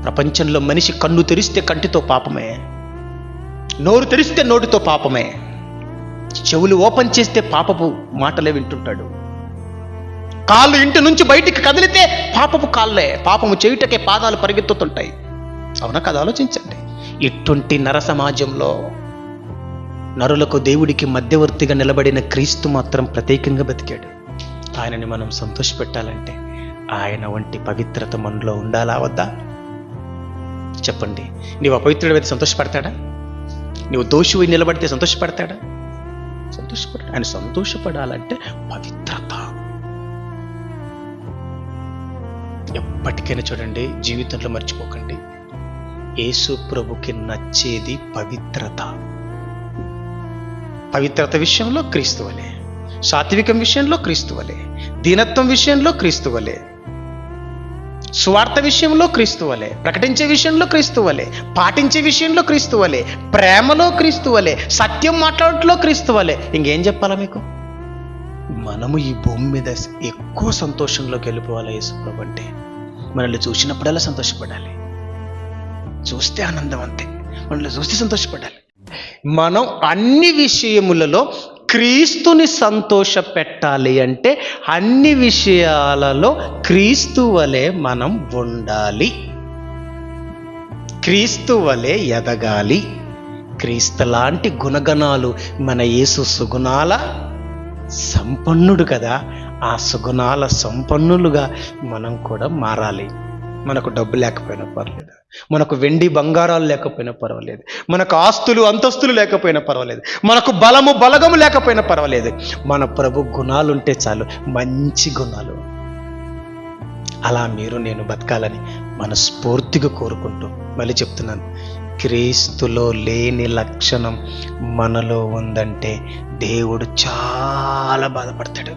ప్రపంచంలో మనిషి కన్ను తెరిస్తే కంటితో పాపమే, నోరు తెరిస్తే నోటితో పాపమే, చెవులు ఓపెన్ చేస్తే పాపపు మాటలే వింటుంటాడు, కాళ్ళు ఇంటి నుంచి బయటికి కదిలితే పాపపు కాళ్ళే, పాపము చేయుటకే పాదాలు పరిగెత్తుతుంటాయి. అవునా కదా? ఆలోచించండి. ఇటువంటి నర సమాజంలో నరులకు దేవుడికి మధ్యవర్తిగా నిలబడిన క్రీస్తు మాత్రం ప్రత్యేకంగా బతికాడు. ఆయనని మనం సంతోషపెట్టాలంటే ఆయన వంటి పవిత్రత మనలో ఉండాలా వద్దా? చెప్పండి. నీవు అపవిత్రుడైతే సంతోషపడతాడా? నీవు దోషివై నిలబడితే సంతోషపడతాడా? సంతోషపడ. ఆయన సంతోషపడాలంటే పవిత్రత. ఎప్పటికైనా చూడండి, జీవితంలో మర్చిపోకండి, యేసు ప్రభుకి నచ్చేది పవిత్రత. పవిత్రత విషయంలో క్రీస్తు వలె, సాత్వికం విషయంలో క్రీస్తు వలె, దీనత్వం విషయంలో క్రీస్తు వలె, స్వార్థ విషయంలో క్రీస్తు వలె, ప్రకటించే విషయంలో క్రీస్తు వలె, పాటించే విషయంలో క్రీస్తు వలె, ప్రేమలో క్రీస్తు వలె, సత్యం మాట్లాడటంలో క్రీస్తు వలె. ఇంకేం చెప్పాలా మీకు? మనము ఈ భూమి మీద ఎక్కువ సంతోషంలోకి వెళ్ళిపోవాలి. యేసు ప్రభు అంటే మనల్ని చూసినప్పుడల్లా సంతోషపడాలి, చూస్తే ఆనందం అంతే, మనల్ని చూస్తే సంతోషపడాలి. మనం అన్ని విషయములలో క్రీస్తుని సంతోష పెట్టాలి అంటే అన్ని విషయాలలో క్రీస్తు వలె మనం ఉండాలి, క్రీస్తు వలె ఎదగాలి. క్రీస్తు లాంటి గుణగణాలు మన యేసు సుగుణాల సంపన్నుడు కదా, ఆ సుగుణాల సంపన్నులుగా మనం కూడా మారాలి. మనకు డబ్బు లేకపోయినా పర్లేదు, మనకు వెండి బంగారాలు లేకపోయినా పర్వాలేదు, మనకు ఆస్తులు అంతస్తులు లేకపోయినా పర్వాలేదు, మనకు బలము బలగము లేకపోయినా పర్వాలేదు, మన ప్రభు గుణాలు ఉంటే చాలు, మంచి గుణాలు. అలా మీరు నేను బతకాలని మనస్ఫూర్తిగా కోరుకుంటూ మళ్ళీ చెప్తున్నాను, క్రీస్తులో లేని లక్షణం మనలో ఉందంటే దేవుడు చాలా బాధపడతాడు.